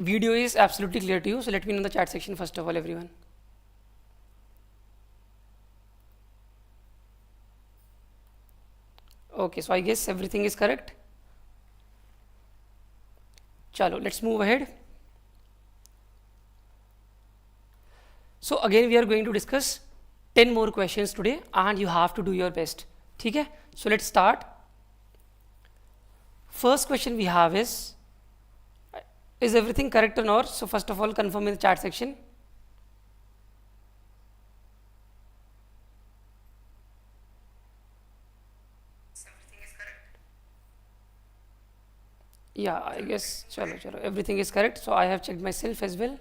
video is absolutely clear to you, so let me know in the chat section first of all, everyone. Okay, so I guess everything is correct. Chalo, let's move ahead. So again we are going to discuss 10 more questions today and you have to do your best. Okay? So let's start. First question we have is everything correct or not? So first of all, confirm in the chat section. Yeah, I guess chalo, everything is correct. So I have checked myself as well.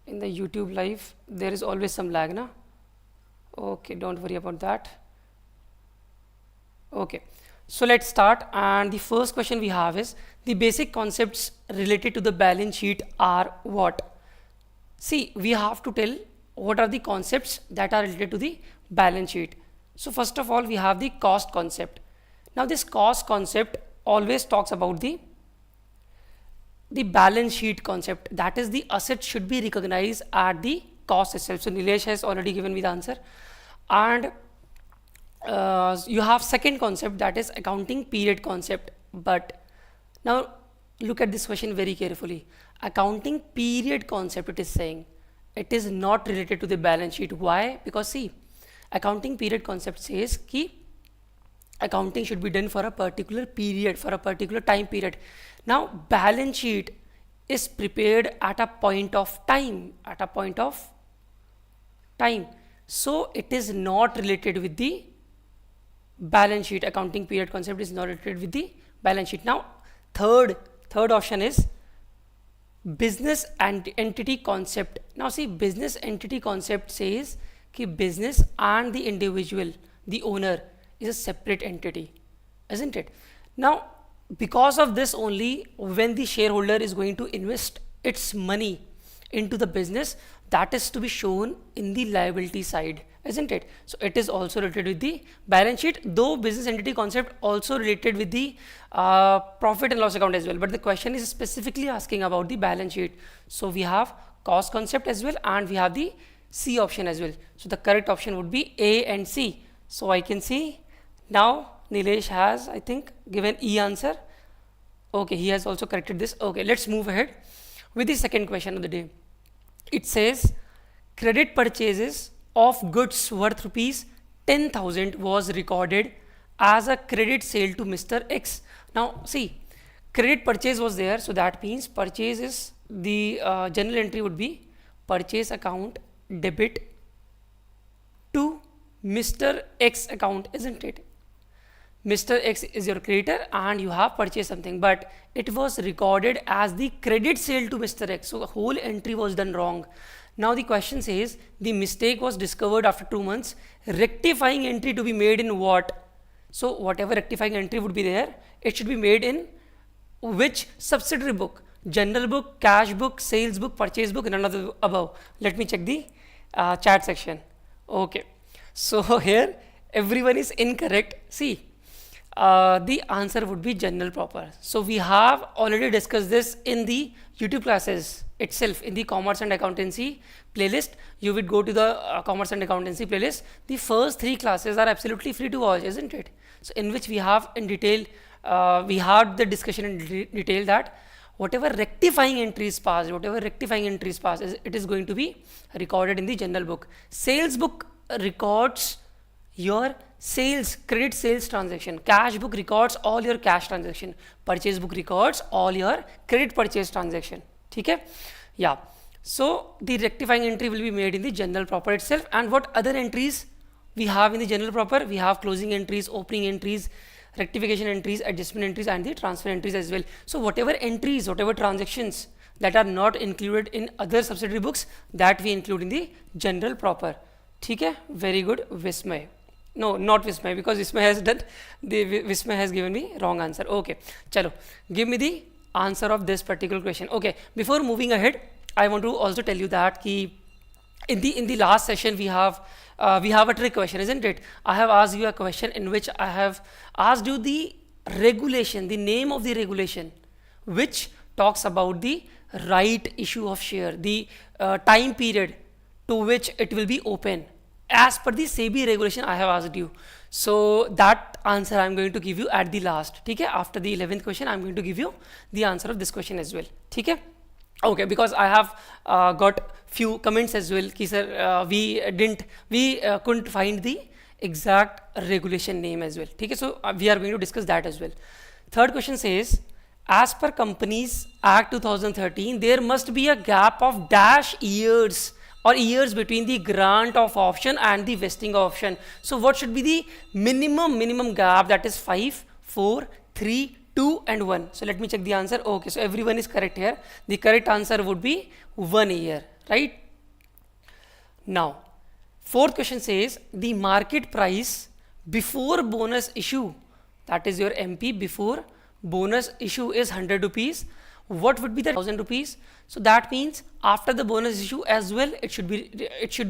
In the YouTube live, there is always some lag, na? Okay, don't worry about that. Okay, so let's start. And the first question we have is the basic concepts related to the balance sheet are what? See, we have to tell what are the concepts that are related to the balance sheet. So first of all, we have the cost concept. Now this cost concept always talks about the balance sheet concept, that is the asset should be recognized at the cost itself. So Nilesh has already given me the answer. And you have second concept, that is accounting period concept. But now look at this question very carefully. Accounting period concept, it is saying it is not related to the balance sheet. Why? Because see, accounting period concept says ki accounting should be done for a particular period, for a particular time period. Now balance sheet is prepared at a point of time, so it is not related with the balance sheet. Accounting period concept is not related with the balance sheet. Now third option is business and entity concept. Now see, business entity concept says ki business and the individual, the owner, is a separate entity, isn't it? Now because of this only, when the shareholder is going to invest its money into the business, that is to be shown in the liability side, isn't it? So it is also related with the balance sheet, though business entity concept also related with the profit and loss account as well, but the question is specifically asking about the balance sheet. So we have cost concept as well and we have the C option as well. So the correct option would be A and C. So I can see now Nilesh has, I think, given E answer. Okay, he has also corrected this. Okay, let's move ahead with the second question of the day. It says credit purchases of goods worth rupees 10,000 was recorded as a credit sale to Mr. X. Now see, credit purchase was there, so that means purchase is the general entry would be purchase account debit to Mr. X account, isn't it? Mr. X is your creditor and you have purchased something, but it was recorded as the credit sale to Mr. X. So the whole entry was done wrong. Now the question says the mistake was discovered after 2 months. Rectifying entry to be made in what? So whatever rectifying entry would be there, it should be made in which subsidiary book? General book, cash book, sales book, purchase book, none of the above. Let me check the chat section. Okay. So here everyone is incorrect. See, the answer would be general proper. So we have already discussed this in the YouTube classes itself, in the commerce and accountancy playlist. You would go to the commerce and accountancy playlist. The first 3 classes are absolutely free to watch, isn't it? So in which we have in detail, we had the discussion in detail that whatever rectifying entries passed, it is going to be recorded in the general book. Sales book records your sales, credit sales transaction. Cash book records all your cash transaction. Purchase book records all your credit purchase transaction. Okay? Yeah. So the rectifying entry will be made in the general proper itself. And what other entries we have in the general proper? We have closing entries, opening entries, rectification entries, adjustment entries, and the transfer entries as well. So whatever entries, whatever transactions that are not included in other subsidiary books, that we include in the general proper. Okay? Very good, Vismay. No, not Vismay, because Vismay has given me wrong answer. Okay, chalo, give me the answer of this particular question. Okay, before moving ahead, I want to also tell you that in the last session we have a trick question, isn't it? I have asked you a question in which I have asked you the regulation, the name of the regulation, which talks about the right issue of share, the time period to which it will be open as per the SEBI regulation I have asked you. So that answer I'm going to give you at the last. Okay, after the 11th question I'm going to give you the answer of this question as well. Okay, okay, because I have got few comments as well ki sir we couldn't find the exact regulation name as well. Okay, so we are going to discuss that as well. Third question says, as per Companies Act 2013, there must be a gap of dash years or years between the grant of option and the vesting of option. So what should be the minimum gap? That is 5, 4, 3, 2 and 1. So let me check the answer. Okay, so everyone is correct here. The correct answer would be 1 year, right? Now, fourth question says, the market price before bonus issue, that is your MP before bonus issue is 100 rupees. What would be the 1000 rupees? So that means after the bonus issue as well, it should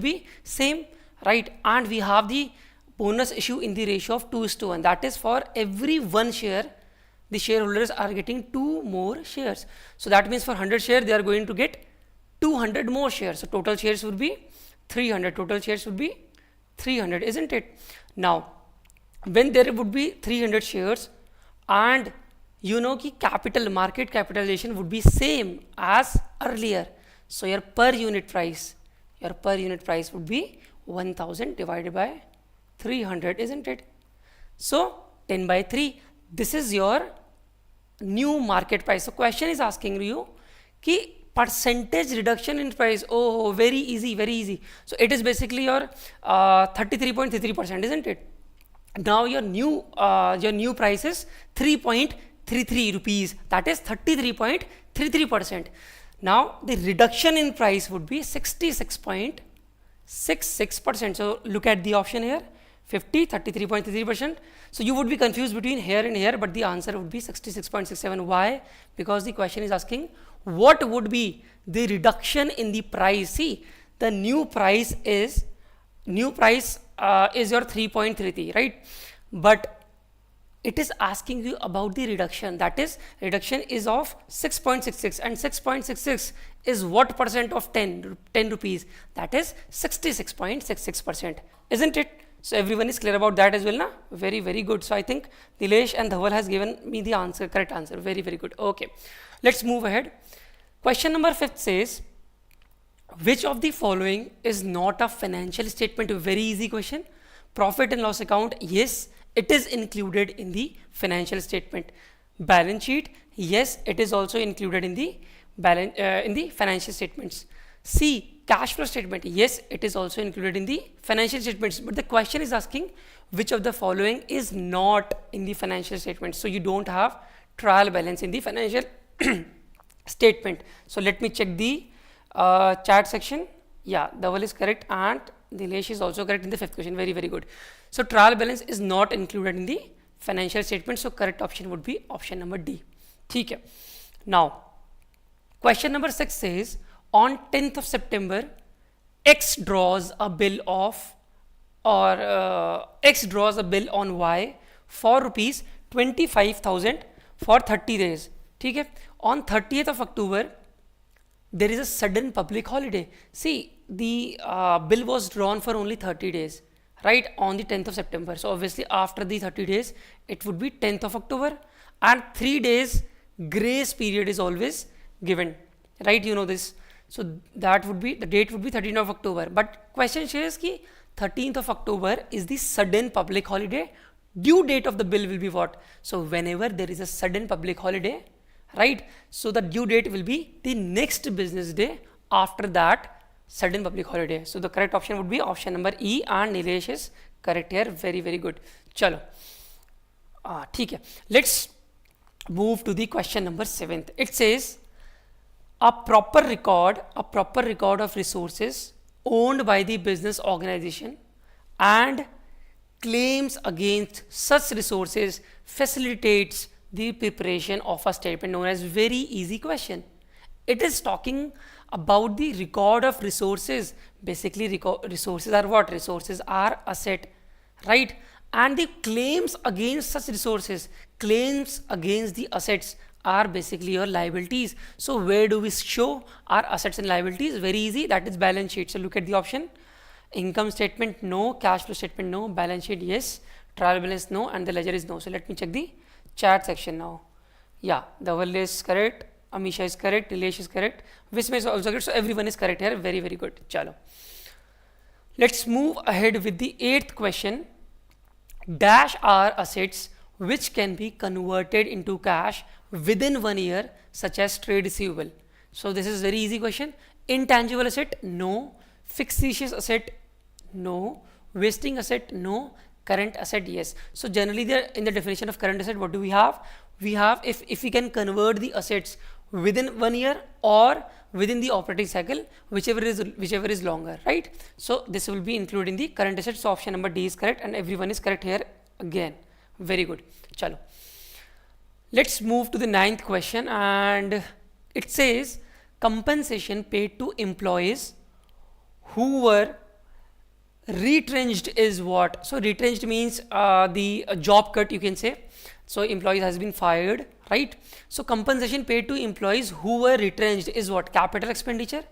be same, right? And we have the bonus issue in the ratio of 2:1. That is, for every 1 share, the shareholders are getting 2 more shares. So that means for 100 share, they are going to get 200 more shares. So total shares would be 300. Total shares would be 300, isn't it? Now, when there would be 300 shares and you know ki capital market capitalization would be same as earlier, so your per unit price would be 1000 divided by 300, isn't it? So 10 by 3, this is your new market price. So question is asking you ki percentage reduction in price. Oh, very easy. So it is basically your 33.33%, isn't it? Now your new price is 3.33 rupees, that is 33.33%. Now the reduction in price would be 66.66%. So look at the option here, 50, 33.33%. So you would be confused between here and here, but the answer would be 66.67. Why? Because the question is asking what would be the reduction in the price. See, the new price is your 3.33, right? But it is asking you about the reduction. That is, reduction is of 6.66, and 6.66 is what percent of 10 rupees? That is 66.66%, isn't it? So everyone is clear about that as well, na? Very good. So I think Nilesh and Dhaval has given me the answer, correct answer. Very good. Okay, let's move ahead. Question number 5 says, which of the following is not a financial statement? A very easy question. Profit and loss account, yes, it is included in the financial statement. Balance sheet, yes, it is also included in the financial statements. C, cash flow statement, yes, it is also included in the financial statements. But the question is asking which of the following is not in the financial statements. So you don't have trial balance in the financial statement. So let me check the chat section. Yeah, Dhaval is correct and Nilesh is also correct in the 5th question. Very good. So trial balance is not included in the financial statement. So correct option would be option number D. Okay. Now, question number 6 says, on 10th of September, X draws a bill on Y for rupees 25,000 for 30 days. Okay. On 30th of October, there is a sudden public holiday. See, the bill was drawn for only 30 days, right, on the 10th of September. So obviously after the 30 days, it would be 10th of October, and 3 days grace period is always given, right? You know this. So that would be, the date would be 13th of October. But question says ki 13th of October is the sudden public holiday. Due date of the bill will be what? So whenever there is a sudden public holiday, right, so the due date will be the next business day after that sudden public holiday. So the correct option would be option number E, and Nilesh is correct here. Very good. Chalo. ठीक है. Let's move to the question number 7th. It says, a proper record of resources owned by the business organization and claims against such resources facilitates the preparation of a statement known as. Very easy question. It is talking about the record of resources. Basically, resources are what? Resources are asset, right? And the claims against such resources, claims against the assets are basically your liabilities. So where do we show our assets and liabilities? Very easy, that is balance sheet. So look at the option. Income statement no, cash flow statement no, balance sheet yes, trial balance no, and the ledger is no. So let me check the chat section now. Yeah, Dhaval is correct, Amisha is correct, Nilesh is correct, Visma is also correct. So everyone is correct here. Very, very good. Chalo. Let's move ahead with the 8th question. Dash are assets which can be converted into cash within 1 year, such as trade receivable. So this is very easy question. Intangible asset no, fictitious asset no, wasting asset no, current asset yes. So generally there in the definition of current asset, what do we have? We have if we can convert the assets within 1 year or within the operating cycle, whichever is longer, right? So this will be included in the current assets. So option number D is correct, and everyone is correct here again. Very good. Chalo. Let's move to the 9th question, and it says compensation paid to employees who were retrenched is what? So retrenched means the job cut, you can say. So employees has been fired, right? So compensation paid to employees who were retrenched is what? Capital expenditure,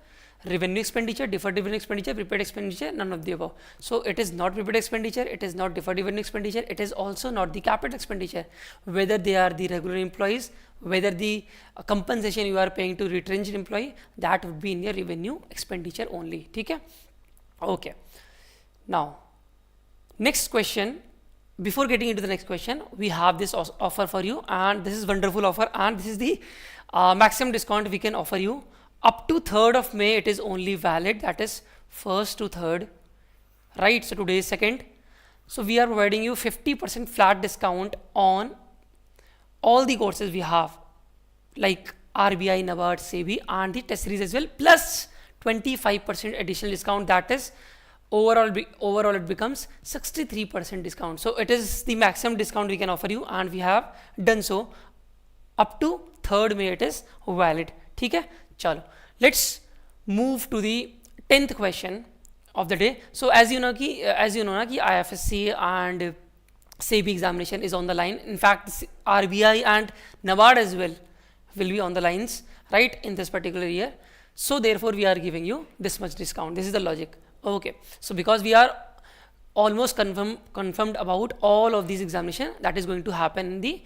revenue expenditure, deferred revenue expenditure, prepaid expenditure, none of the above. So it is not prepaid expenditure, it is not deferred revenue expenditure, it is also not the capital expenditure. Whether they are the regular employees, whether the compensation you are paying to retrenched employee, that would be in your revenue expenditure only. Okay? Okay. Now, next question. Before getting into the next question, we have this offer for you, and this is wonderful offer, and this is the maximum discount we can offer you. Up to 3rd of May, it is only valid, that is 1st to 3rd, right? So today is 2nd. So we are providing you 50% flat discount on all the courses we have, like RBI, NABARD, SEBI, and the test series as well, plus 25% additional discount, that is overall it becomes 63% discount. So it is the maximum discount we can offer you, and we have done so. Up to 3rd May it is valid. Okay? Chalo. Let's move to the 10th question of the day. So as you know ki IFSCA and SEBI examination is on the line. In fact, RBI and NABARD as well will be on the lines, right, in this particular year. So therefore we are giving you this much discount. This is the logic. Okay, so because we are almost confirmed about all of these examination that is going to happen in the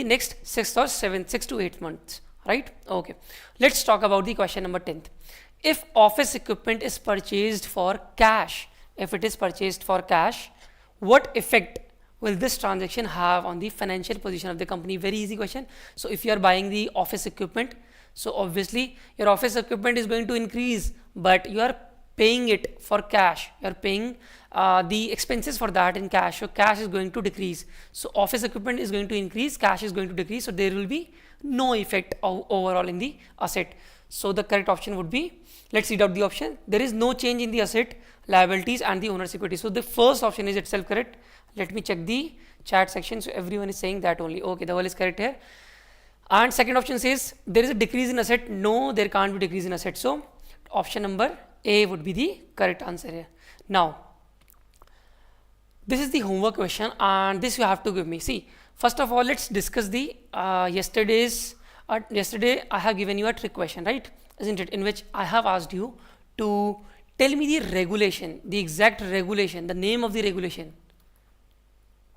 next 6 to 8 months, right? Okay, let's talk about the question number 10th. If office equipment is purchased for cash, what effect will this transaction have on the financial position of the company? Very easy question. So if you are buying the office equipment, so obviously your office equipment is going to increase, but you are paying it for cash, you are paying the expenses for that in cash, so cash is going to decrease. So office equipment is going to increase, cash is going to decrease, so there will be no effect overall in the asset. So the correct option would be, let's read out the option. There is no change in the asset, liabilities and the owner's equity. So the first option is itself correct. Let me check the chat section. So everyone is saying that only. Okay, the whole is correct here. And second option says there is a decrease in asset. No, there can't be decrease in asset. So option number A would be the correct answer here. Now, this is the homework question, and this you have to give me. See, first of all, let's discuss the yesterday I have given you a trick question, right? Isn't it? In which I have asked you to tell me the regulation, the exact regulation, the name of the regulation,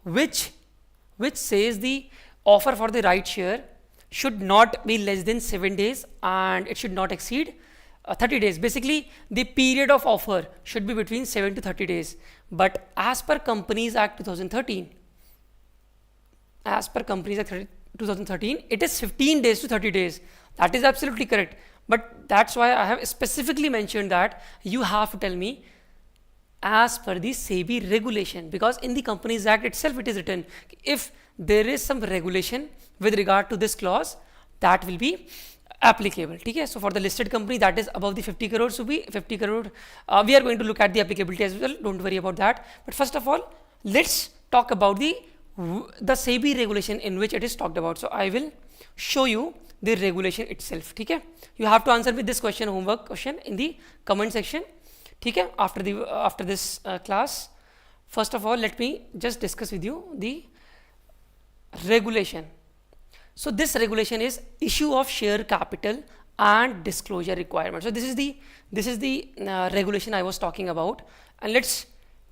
which says the offer for the right share should not be less than 7 days and it should not exceed 30 days. Basically, the period of offer should be between 7 to 30 days. But as per Companies Act 2013, it is 15 days to 30 days. That is absolutely correct. But that's why I have specifically mentioned that you have to tell me as per the SEBI regulation, because in the Companies Act itself it is written, if there is some regulation with regard to this clause, that will be applicable. Okay? So for the listed company that is above the 50 crore, so be 50 crore. We are going to look at the applicability as well. Don't worry about that. But first of all, let's talk about the SEBI regulation in which it is talked about. So I will show you the regulation itself. Okay? You have to answer with this question, homework question, in the comment section. Okay? After this class. First of all, let me just discuss with you the regulation. So this regulation is issue of share capital and disclosure requirement. So this is the regulation I was talking about, and let's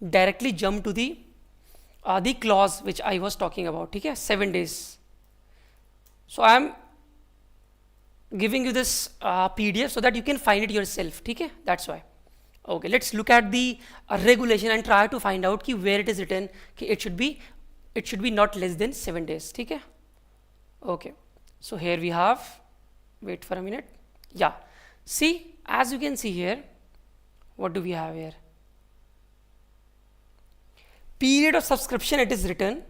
directly jump to the clause which I was talking about. Okay, 7 days. So I am giving you this PDF so that you can find it yourself. Okay, that's why. Okay, let's look at the regulation and try to find out where it is written. It should be not less than 7 days. Okay. Okay, so here we have, wait for a minute. Yeah, see, as you can see here, what do we have here? Period of subscription, it is written,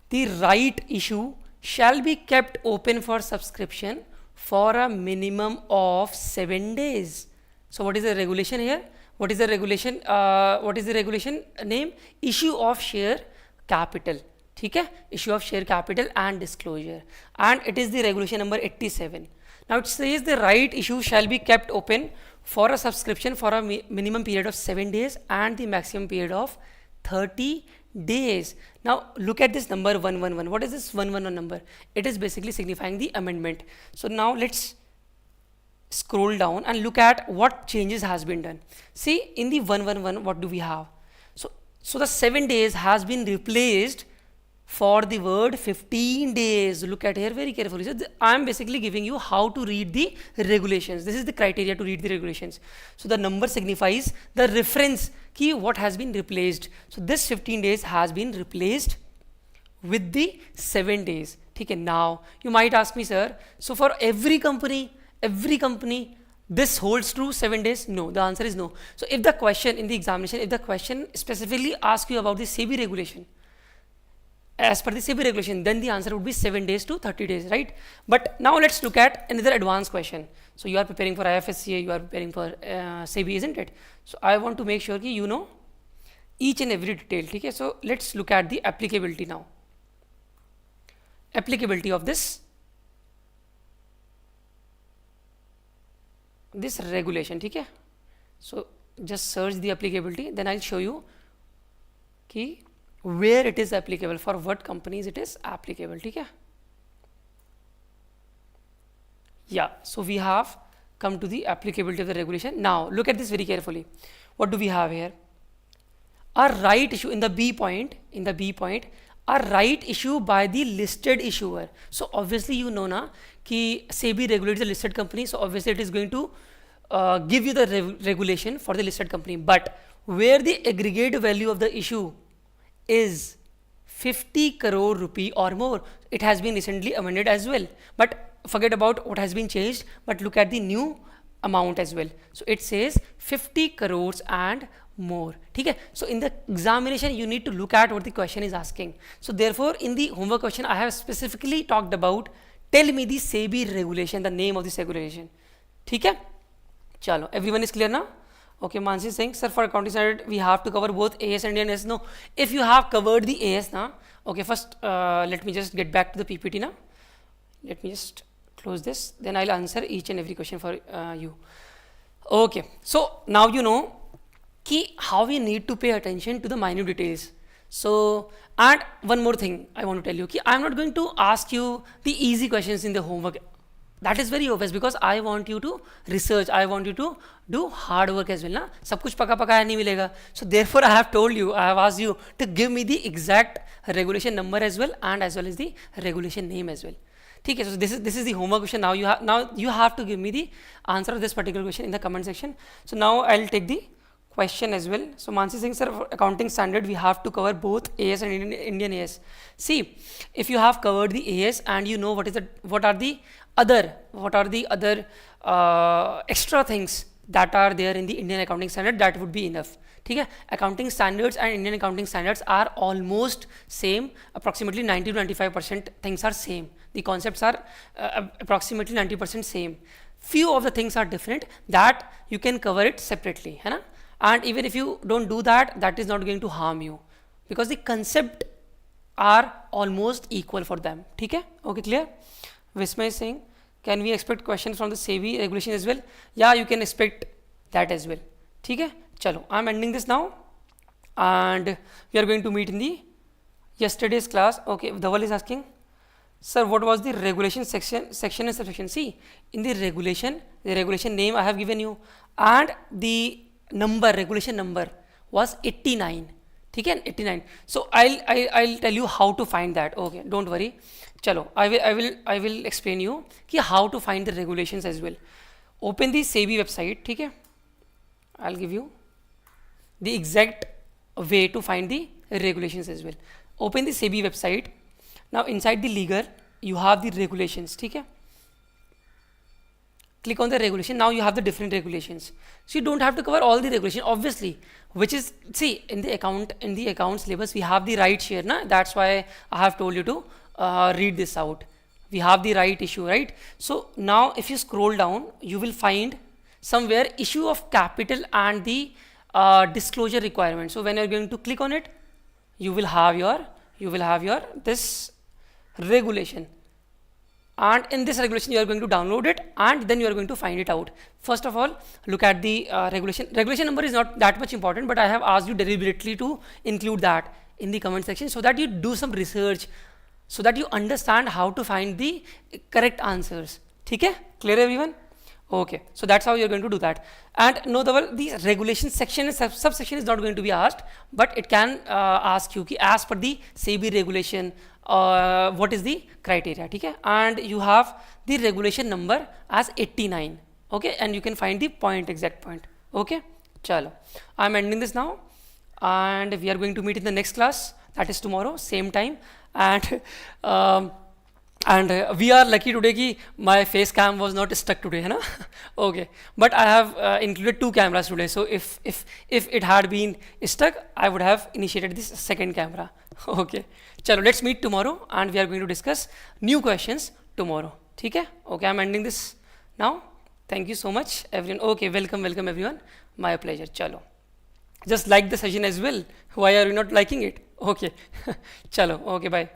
the right issue shall be kept open for subscription for a minimum of 7 days. So what is the regulation here? What is the regulation? What is the regulation name? Issue of share capital. ठीक है, issue of share capital and disclosure, and it is the regulation number 87. Now it says the right issue shall be kept open for a subscription for a minimum period of 7 days and the maximum period of 30 days. Now look at this number 111. What is this 111 number? It is basically signifying the amendment. So now let's scroll down and look at what changes has been done. See, in the 111, what do we have? So the 7 days has been replaced for the word 15 days. Look at here very carefully. So I am basically giving you how to read the regulations. This is the criteria to read the regulations. So the number signifies the reference key, what has been replaced. So this 15 days has been replaced with the 7 days. Okay, now you might ask me, sir, so for every company this holds true 7 days? No, the answer is no. So if the question in the examination, if the question specifically asks you about the SEBI regulation, as per the SEBI regulation, then the answer would be 7 days to 30 days, right? But now let's look at another advanced question. So you are preparing for IFSCA, you are preparing for SEBI, isn't it? So I want to make sure that you know each and every detail. Okay? So let's look at the applicability now. Applicability of this regulation. Okay? So just search the applicability, then I'll show you where it is applicable, for what companies it is applicable. Okay? Yeah, so we have come to the applicability of the regulation. Now look at this very carefully. What do we have here? A right issue in the B point, a right issue by the listed issuer. So obviously you know na ki SEBI regulates the listed company, so obviously it is going to give you the regulation for the listed company. But where the aggregate value of the issue is 50 crore rupee or more, it has been recently amended as well. But forget about what has been changed, but look at the new amount as well. So it says 50 crores and more. Okay? So in the examination you need to look at what the question is asking. So therefore in the homework question I have specifically talked about, tell me the SEBI regulation, the name of this regulation. Okay? Chalo, everyone is clear now? Okay, Mansi is saying, sir, for accounting standard we have to cover both AS and NS. No, if you have covered the AS now, okay, first let me just get back to the PPT now. Let me just close this, then I'll answer each and every question for you. Okay, so now you know how we need to pay attention to the minute details. So, and one more thing I want to tell you, I'm not going to ask you the easy questions in the homework. That is very obvious, because I want you to research, I want you to do hard work as well. Na? सब कुछ पका पकाया नहीं मिलेगा. So therefore I have told you, I have asked you to give me the exact regulation number as well, and as well as the regulation name as well. Okay, so this is the homework question. Now you have to give me the answer of this particular question in the comment section. So now I'll take the question as well. So Mansi Singh, sir, for accounting standard we have to cover both AS and Indian AS. See, if you have covered the AS and you know what are the other extra things that are there in the Indian accounting standard, that would be enough. Okay? Accounting standards and Indian accounting standards are almost same. Approximately 90 to 95% things are same. The concepts are approximately 90% same. Few of the things are different, that you can cover it separately. Hai na? And even if you don't do that, that is not going to harm you, because the concept are almost equal for them. Okay? Okay, clear? Visma is saying, can we expect questions from the SEBI regulation as well? Yeah, you can expect that as well. Okay? Chalo, I'm ending this now, and we are going to meet in the yesterday's class. Okay, Dhaval is asking, Sir, what was the regulation section and subsection? See, in the regulation name I have given you, and the number, regulation number was 89. ठीक है, 89. So I'll tell you how to find that. Okay, don't worry. चलो, I will explain you कि how to find the regulations as well. Open the SEBI website. ठीक है, I'll give you the exact way to find the regulations as well. Open the SEBI website. Now inside the legal you have the regulations. ठीक है, click on the regulation. Now you have the different regulations, so you don't have to cover all the regulation, obviously, which is, see, in the account syllabus we have the right share, na? That's why I have told you to read this out. We have the right issue, right? So now if you scroll down, you will find somewhere issue of capital and the disclosure requirement. So when you're going to click on it, you will have your this regulation, and in this regulation you are going to download it, and then you are going to find it out. First of all, look at the regulation number is not that much important, but I have asked you deliberately to include that in the comment section so that you do some research, so that you understand how to find the correct answers. ठीक है, clear everyone? Okay, so that's how you're going to do that. And no, the regulation section and subsection is not going to be asked, but it can ask you कि as per the SEBI regulation what is the criteria. ठीक है, and you have the regulation number as 89. Okay, and you can find the exact point. Okay, chalo, I'm ending this now, and we are going to meet in the next class, that is tomorrow, same time. And we are lucky today कि my face cam was not stuck today, है ना? Okay, but I have included 2 cameras today, so if it had been stuck, I would have initiated this second camera. Okay, चलो, let's meet tomorrow, and we are going to discuss new questions tomorrow. ठीक है? Okay, I'm ending this now. Thank you so much everyone. Okay, welcome everyone. My pleasure. चलो, just like the session as well. Why are you not liking it? Okay, चलो, okay, bye.